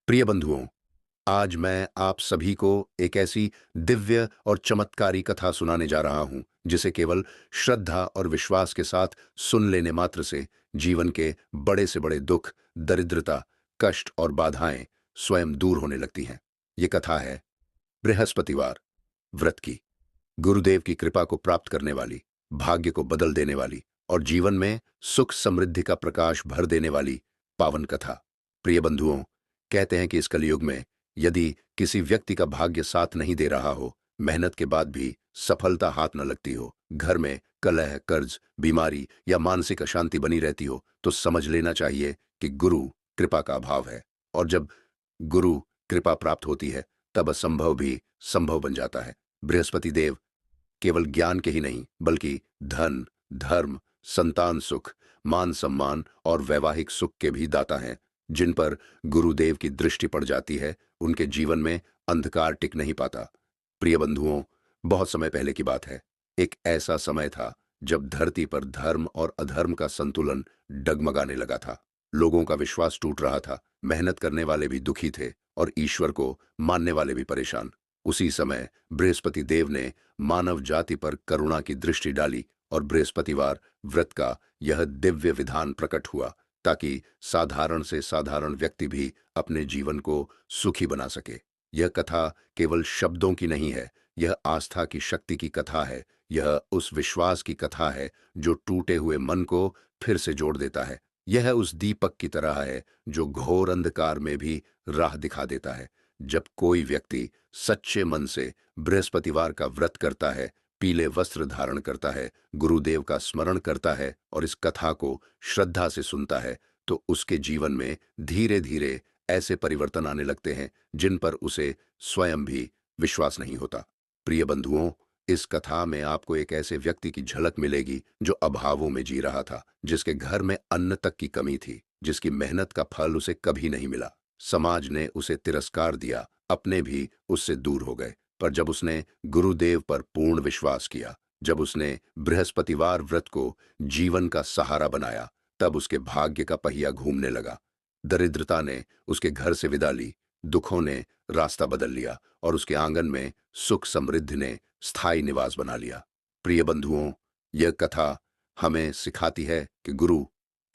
प्रिय बंधुओं, आज मैं आप सभी को एक ऐसी दिव्य और चमत्कारी कथा सुनाने जा रहा हूं जिसे केवल श्रद्धा और विश्वास के साथ सुन लेने मात्र से जीवन के बड़े से बड़े दुख, दरिद्रता, कष्ट और बाधाएं स्वयं दूर होने लगती हैं। ये कथा है बृहस्पतिवार व्रत की। गुरुदेव की कृपा को प्राप्त करने वाली, भाग्य को बदल देने वाली और जीवन में सुख समृद्धि का प्रकाश भर देने वाली पावन कथा। प्रिय बंधुओं, कहते हैं कि इस कलयुग में यदि किसी व्यक्ति का भाग्य साथ नहीं दे रहा हो, मेहनत के बाद भी सफलता हाथ न लगती हो, घर में कलह, कर्ज, बीमारी या मानसिक अशांति बनी रहती हो, तो समझ लेना चाहिए कि गुरु कृपा का अभाव है। और जब गुरु कृपा प्राप्त होती है, तब असंभव भी संभव बन जाता है। बृहस्पति देव केवल ज्ञान के ही नहीं, बल्कि धन, धर्म, संतान सुख, मान सम्मान और वैवाहिक सुख के भी दाता हैं। जिन पर गुरुदेव की दृष्टि पड़ जाती है, उनके जीवन में अंधकार टिक नहीं पाता। प्रिय बंधुओं, बहुत समय पहले की बात है। एक ऐसा समय था जब धरती पर धर्म और अधर्म का संतुलन डगमगाने लगा था। लोगों का विश्वास टूट रहा था, मेहनत करने वाले भी दुखी थे और ईश्वर को मानने वाले भी परेशान। उसी समय बृहस्पति देव ने मानव जाति पर करुणा की दृष्टि डाली और बृहस्पतिवार व्रत का यह दिव्य विधान प्रकट हुआ, ताकि साधारण से साधारण व्यक्ति भी अपने जीवन को सुखी बना सके। यह कथा केवल शब्दों की नहीं है, यह आस्था की शक्ति की कथा है। यह उस विश्वास की कथा है जो टूटे हुए मन को फिर से जोड़ देता है। यह उस दीपक की तरह है जो घोर अंधकार में भी राह दिखा देता है। जब कोई व्यक्ति सच्चे मन से बृहस्पतिवार का व्रत करता है, पीले वस्त्र धारण करता है, गुरुदेव का स्मरण करता है और इस कथा को श्रद्धा से सुनता है, तो उसके जीवन में धीरे धीरे ऐसे परिवर्तन आने लगते हैं जिन पर उसे स्वयं भी विश्वास नहीं होता। प्रिय बंधुओं, इस कथा में आपको एक ऐसे व्यक्ति की झलक मिलेगी जो अभावों में जी रहा था, जिसके घर में अन्न तक की कमी थी, जिसकी मेहनत का फल उसे कभी नहीं मिला। समाज ने उसे तिरस्कार दिया, अपने भी उससे दूर हो गए। पर जब उसने गुरुदेव पर पूर्ण विश्वास किया, जब उसने बृहस्पतिवार व्रत को जीवन का सहारा बनाया, तब उसके भाग्य का पहिया घूमने लगा। दरिद्रता ने उसके घर से विदा ली, दुखों ने रास्ता बदल लिया और उसके आंगन में सुख समृद्धि ने स्थायी निवास बना लिया। प्रिय बंधुओं, यह कथा हमें सिखाती है कि गुरु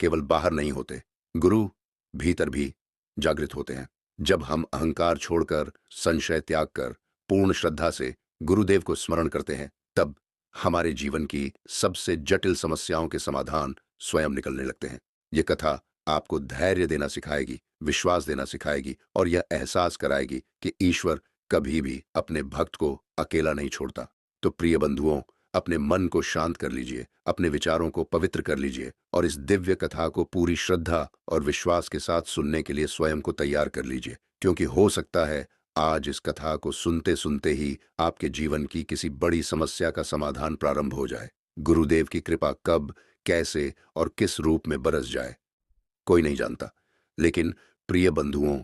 केवल बाहर नहीं होते, गुरु भीतर भी जागृत होते हैं। जब हम अहंकार छोड़कर, संशय त्याग कर, पूर्ण श्रद्धा से गुरुदेव को स्मरण करते हैं, तब हमारे जीवन की सबसे जटिल समस्याओं के समाधान स्वयं निकलने लगते हैं। ये कथा आपको धैर्य देना सिखाएगी, विश्वास देना सिखाएगी और यह एहसास कराएगी कि ईश्वर कभी भी अपने भक्त को अकेला नहीं छोड़ता। तो प्रिय बंधुओं, अपने मन को शांत कर लीजिए, अपने विचारों को पवित्र कर लीजिए और इस दिव्य कथा को पूरी श्रद्धा और विश्वास के साथ सुनने के लिए स्वयं को तैयार कर लीजिए, क्योंकि हो सकता है आज इस कथा को सुनते सुनते ही आपके जीवन की किसी बड़ी समस्या का समाधान प्रारंभ हो जाए। गुरुदेव की कृपा कब, कैसे और किस रूप में बरस जाए, कोई नहीं जानता। लेकिन प्रिय बंधुओं,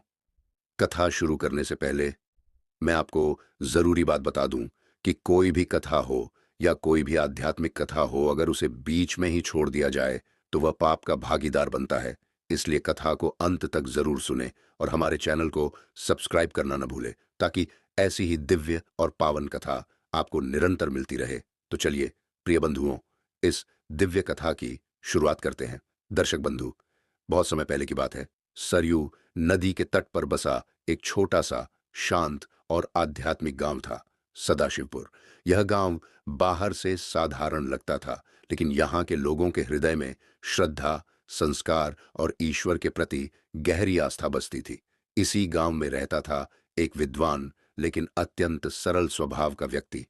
कथा शुरू करने से पहले मैं आपको जरूरी बात बता दूं कि कोई भी कथा हो या कोई भी आध्यात्मिक कथा हो, अगर उसे बीच में ही छोड़ दिया जाए तो वह पाप का भागीदार बनता है। इसलिए कथा को अंत तक जरूर सुने और हमारे चैनल को सब्सक्राइब करना न भूले, ताकि ऐसी ही दिव्य और पावन कथा आपको निरंतर मिलती रहे। तो चलिए प्रिय बंधुओं, इस दिव्य कथा की शुरुआत करते हैं। दर्शक बंधु, बहुत समय पहले की बात है। सरयू नदी के तट पर बसा एक छोटा सा, शांत और आध्यात्मिक गांव था, सदाशिवपुर। यह गांव बाहर से साधारण लगता था, लेकिन यहाँ के लोगों के हृदय में श्रद्धा, संस्कार और ईश्वर के प्रति गहरी आस्था बसती थी। इसी गांव में रहता था एक विद्वान लेकिन अत्यंत सरल स्वभाव का व्यक्ति,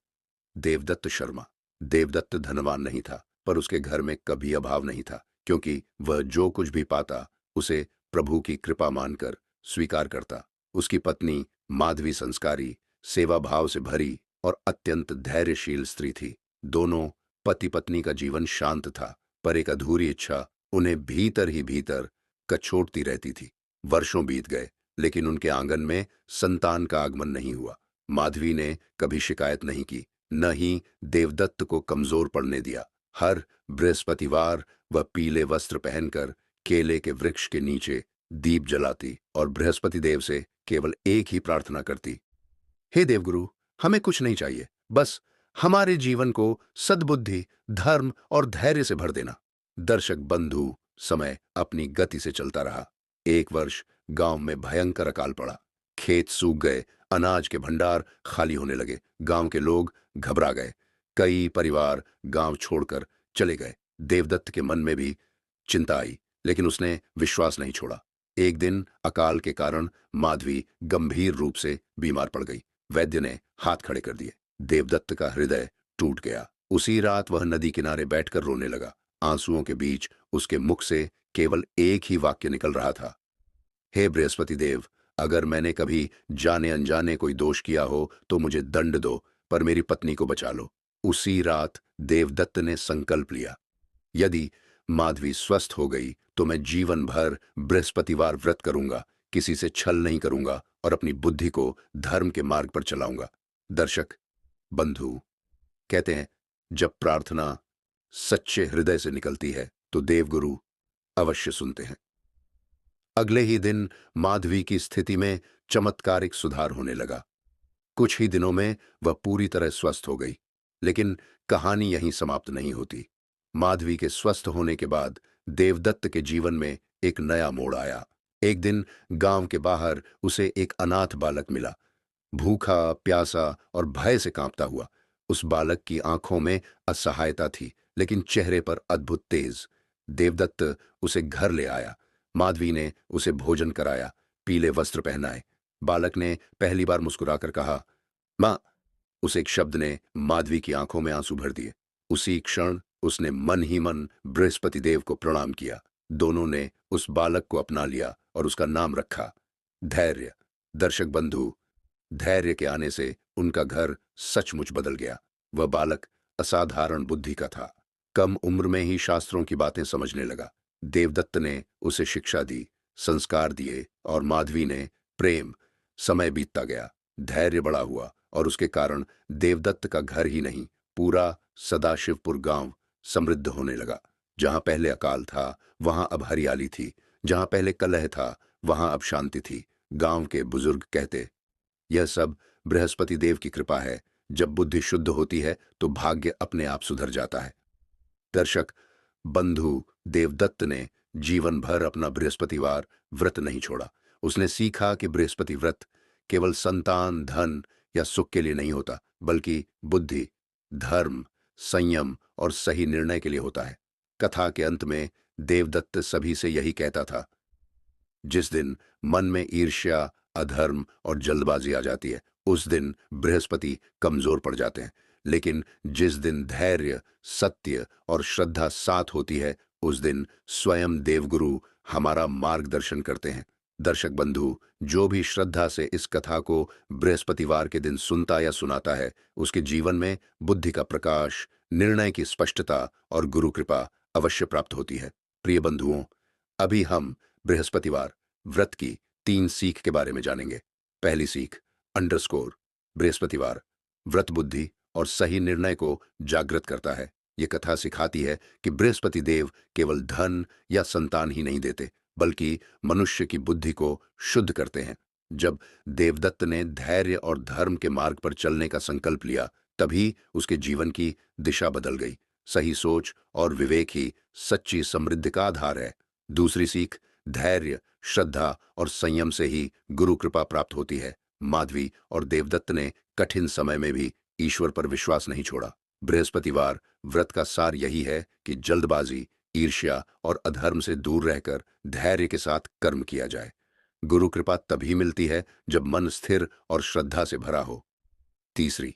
देवदत्त शर्मा। देवदत्त धनवान नहीं था, पर उसके घर में कभी अभाव नहीं था, क्योंकि वह जो कुछ भी पाता उसे प्रभु की कृपा मानकर स्वीकार करता। उसकी पत्नी माधवी संस्कारी, सेवा भाव से भरी और अत्यंत धैर्यशील स्त्री थी। दोनों पति पत्नी का जीवन शांत था, पर एक अधूरी इच्छा उन्हें भीतर ही भीतर कचोटती रहती थी। वर्षों बीत गए, लेकिन उनके आंगन में संतान का आगमन नहीं हुआ। माधवी ने कभी शिकायत नहीं की, न ही देवदत्त को कमजोर पड़ने दिया। हर बृहस्पतिवार वह पीले वस्त्र पहनकर केले के वृक्ष के नीचे दीप जलाती और बृहस्पति देव से केवल एक ही प्रार्थना करती। हे देवगुरु, हमें कुछ नहीं चाहिए, बस हमारे जीवन को सद्बुद्धि, धर्म और धैर्य से भर देना। दर्शक बंधु, समय अपनी गति से चलता रहा। एक वर्ष गांव में भयंकर अकाल पड़ा। खेत सूख गए, अनाज के भंडार खाली होने लगे, गांव के लोग घबरा गए। कई परिवार गांव छोड़कर चले गए। देवदत्त के मन में भी चिंता आई, लेकिन उसने विश्वास नहीं छोड़ा। एक दिन अकाल के कारण माधवी गंभीर रूप से बीमार पड़ गई। वैद्य ने हाथ खड़े कर दिए। देवदत्त का हृदय टूट गया। उसी रात वह नदी किनारे बैठकर रोने लगा। आंसुओं के बीच उसके मुख से केवल एक ही वाक्य निकल रहा था, हे बृहस्पति देव, अगर मैंने कभी जाने अनजाने कोई दोष किया हो तो मुझे दंड दो, पर मेरी पत्नी को बचा लो। उसी रात देवदत्त ने संकल्प लिया, यदि माधवी स्वस्थ हो गई तो मैं जीवन भर बृहस्पतिवार व्रत करूंगा, किसी से छल नहीं करूंगा और अपनी बुद्धि को धर्म के मार्ग पर चलाऊंगा। दर्शक बंधु, कहते हैं जब प्रार्थना सच्चे हृदय से निकलती है तो देवगुरु अवश्य सुनते हैं। अगले ही दिन माधवी की स्थिति में चमत्कारिक सुधार होने लगा। कुछ ही दिनों में वह पूरी तरह स्वस्थ हो गई। लेकिन कहानी यहीं समाप्त नहीं होती। माधवी के स्वस्थ होने के बाद देवदत्त के जीवन में एक नया मोड़ आया। एक दिन गांव के बाहर उसे एक अनाथ बालक मिला, भूखा, प्यासा और भय से कांपता हुआ। उस बालक की आंखों में असहायता थी, लेकिन चेहरे पर अद्भुत तेज। देवदत्त उसे घर ले आया। माधवी ने उसे भोजन कराया, पीले वस्त्र पहनाए। बालक ने पहली बार मुस्कुराकर कहा, मां। उस एक शब्द ने माधवी की आंखों में आंसू भर दिए। उसी क्षण उसने मन ही मन बृहस्पति देव को प्रणाम किया। दोनों ने उस बालक को अपना लिया और उसका नाम रखा धैर्य। दर्शक बंधु, धैर्य के आने से उनका घर सचमुच बदल गया। वह बालक असाधारण बुद्धि का था, कम उम्र में ही शास्त्रों की बातें समझने लगा। देवदत्त ने उसे शिक्षा दी, संस्कार दिए और माधवी ने प्रेम। समय बीतता गया, धैर्य बड़ा हुआ और उसके कारण देवदत्त का घर ही नहीं, पूरा सदाशिवपुर गांव समृद्ध होने लगा। जहां पहले अकाल था वहां अब हरियाली थी, जहां पहले कलह था वहां अब शांति थी। गांव के बुजुर्ग कहते, यह सब बृहस्पति देव की कृपा है। जब बुद्धि शुद्ध होती है तो भाग्य अपने आप सुधर जाता है। दर्शक बंधु, देवदत्त ने जीवन भर अपना बृहस्पतिवार व्रत नहीं छोड़ा। उसने सीखा कि बृहस्पति व्रत केवल संतान, धन या सुख के लिए नहीं होता, बल्कि बुद्धि, धर्म, संयम और सही निर्णय के लिए होता है। कथा के अंत में देवदत्त सभी से यही कहता था, जिस दिन मन में ईर्ष्या, अधर्म और जल्दबाजी आ जाती है, उस दिन बृहस्पति कमजोर पड़ जाते हैं। लेकिन जिस दिन धैर्य, सत्य और श्रद्धा साथ होती है, उस दिन स्वयं देवगुरु हमारा मार्गदर्शन करते हैं। दर्शक बंधु, जो भी श्रद्धा से इस कथा को बृहस्पतिवार के दिन सुनता या सुनाता है, उसके जीवन में बुद्धि का प्रकाश, निर्णय की स्पष्टता और गुरु कृपा अवश्य प्राप्त होती है। प्रिय बंधुओं, अभी हम बृहस्पतिवार व्रत की 3 सीख के बारे में जानेंगे। पहली सीख, अंडरस्कोर, बृहस्पतिवार व्रत बुद्धि और सही निर्णय को जागृत करता है। ये कथा सिखाती है कि बृहस्पति देव केवल धन या संतान ही नहीं देते, बल्कि मनुष्य की बुद्धि को शुद्ध करते हैं। जब देवदत्त ने धैर्य और धर्म के मार्ग पर चलने का संकल्प लिया, तभी उसके जीवन की दिशा बदल गई। सही सोच और विवेक ही सच्ची समृद्धि का आधार है। दूसरी सीख, धैर्य, श्रद्धा और संयम से ही गुरु कृपा प्राप्त होती है। माधवी और देवदत्त ने कठिन समय में भी ईश्वर पर विश्वास नहीं छोड़ा। बृहस्पतिवार व्रत का सार यही है कि जल्दबाजी, ईर्ष्या और अधर्म से दूर रहकर धैर्य के साथ कर्म किया जाए। गुरु कृपा तभी मिलती है जब मन स्थिर और श्रद्धा से भरा हो। तीसरी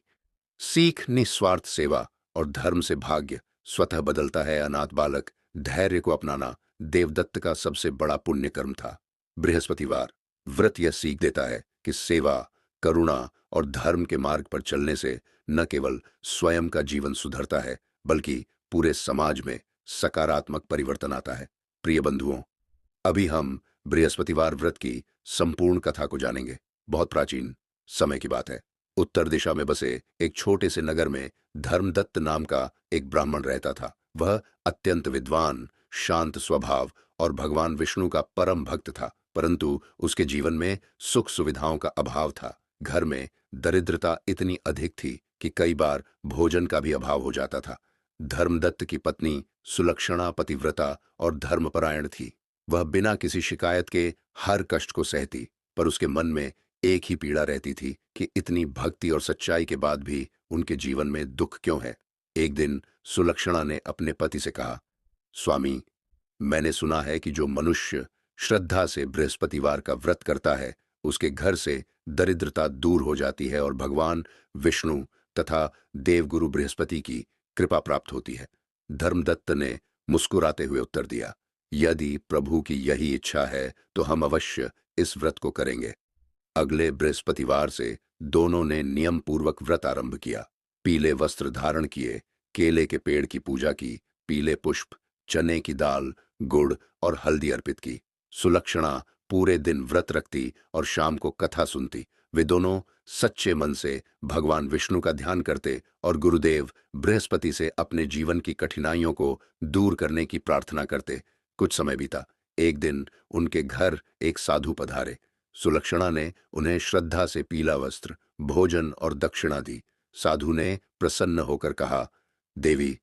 सीख, निस्वार्थ सेवा और धर्म से भाग्य स्वतः बदलता है। अनाथ बालक धैर्य को अपनाना देवदत्त का सबसे बड़ा पुण्य कर्म था। बृहस्पतिवार व्रत यह सीख देता है कि सेवा, करुणा और धर्म के मार्ग पर चलने से न केवल स्वयं का जीवन सुधरता है, बल्कि पूरे समाज में सकारात्मक परिवर्तन आता है। प्रिय बंधुओं, अभी हम बृहस्पतिवार व्रत की संपूर्ण कथा को जानेंगे। बहुत प्राचीन समय की बात है। उत्तर दिशा में बसे एक छोटे से नगर में धर्मदत्त नाम का एक ब्राह्मण रहता था। वह अत्यंत विद्वान, शांत स्वभाव और भगवान विष्णु का परम भक्त था। परंतु उसके जीवन में सुख सुविधाओं का अभाव था। घर में दरिद्रता इतनी अधिक थी कि कई बार भोजन का भी अभाव हो जाता था। धर्मदत्त की पत्नी सुलक्षणा पतिव्रता और धर्मपरायण थी। वह बिना किसी शिकायत के हर कष्ट को सहती, पर उसके मन में एक ही पीड़ा रहती थी कि इतनी भक्ति और सच्चाई के बाद भी उनके जीवन में दुख क्यों है। एक दिन सुलक्षणा ने अपने पति से कहा, स्वामी, मैंने सुना है कि जो मनुष्य श्रद्धा से बृहस्पतिवार का व्रत करता है, उसके घर से दरिद्रता दूर हो जाती है और भगवान विष्णु तथा देवगुरु बृहस्पति की कृपा प्राप्त होती है। धर्मदत्त ने मुस्कुराते हुए उत्तर दिया, यदि प्रभु की यही इच्छा है तो हम अवश्य इस व्रत को करेंगे। अगले बृहस्पतिवार से दोनों ने नियम पूर्वक व्रत आरंभ किया। पीले वस्त्र धारण किए, केले के पेड़ की पूजा की, पीले पुष्प, चने की दाल, गुड़ और हल्दी अर्पित की। सुलक्षणा पूरे दिन व्रत रखती और शाम को कथा सुनती। वे दोनों सच्चे मन से भगवान विष्णु का ध्यान करते और गुरुदेव बृहस्पति से अपने जीवन की कठिनाइयों को दूर करने की प्रार्थना करते। कुछ समय बीता। एक दिन उनके घर एक साधु पधारे। सुलक्षणा ने उन्हें श्रद्धा से पीला वस्त्र, भोजन और दक्षिणा दी। साधु ने प्रसन्न होकर कहा, देवी,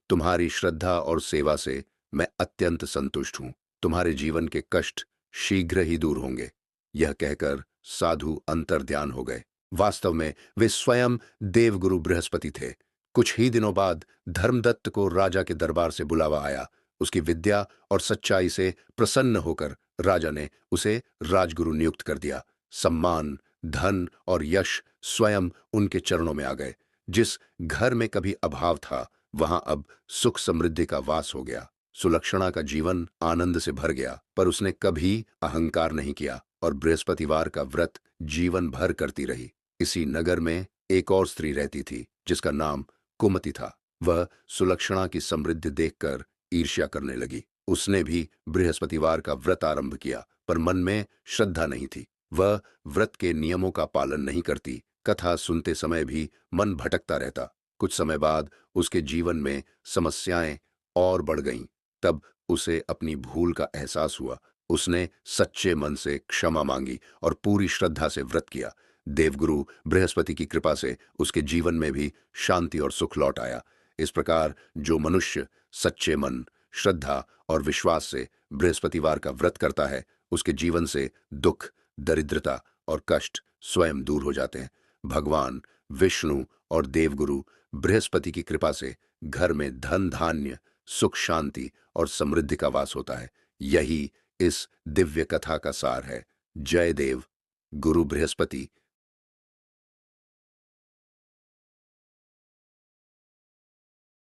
तुम्हारी श्रद्धा और सेवा से मैं अत्यंत संतुष्ट हूं। तुम्हारे जीवन के कष्ट शीघ्र ही दूर होंगे। यह कहकर साधु अंतर्ध्यान हो गए। वास्तव में वे स्वयं देवगुरु बृहस्पति थे। कुछ ही दिनों बाद धर्मदत्त को राजा के दरबार से बुलावा आया। उसकी विद्या और सच्चाई से प्रसन्न होकर राजा ने उसे राजगुरु नियुक्त कर दिया। सम्मान, धन और यश स्वयं उनके चरणों में आ गए। जिस घर में कभी अभाव था, वहां अब सुख समृद्धि का वास हो गया। सुलक्षणा का जीवन आनंद से भर गया, पर उसने कभी अहंकार नहीं किया और बृहस्पतिवार का व्रत जीवन भर करती रही। इसी नगर में एक और स्त्री रहती थी जिसका नाम कुमति था। वह सुलक्षणा की समृद्धि देखकर ईर्ष्या करने लगी। उसने भी बृहस्पतिवार का व्रत आरंभ किया, पर मन में श्रद्धा नहीं थी। वह व्रत के नियमों का पालन नहीं करती। कथा सुनते समय भी मन भटकता रहता। कुछ समय बाद उसके जीवन में समस्याएं और बढ़ गईं। तब उसे अपनी भूल का एहसास हुआ। उसने सच्चे मन से क्षमा मांगी और पूरी श्रद्धा से व्रत किया। देवगुरु बृहस्पति की कृपा से उसके जीवन में भी शांति और सुख लौट आया। इस प्रकार जो मनुष्य सच्चे मन, श्रद्धा और विश्वास से बृहस्पतिवार का व्रत करता है, उसके जीवन से दुख, दरिद्रता और कष्ट स्वयं दूर हो जाते हैं। भगवान विष्णु और देवगुरु बृहस्पति की कृपा से घर में धन धान्य, सुख शांति और समृद्धि का वास होता है। यही इस दिव्य कथा का सार है। जय देव गुरु बृहस्पति।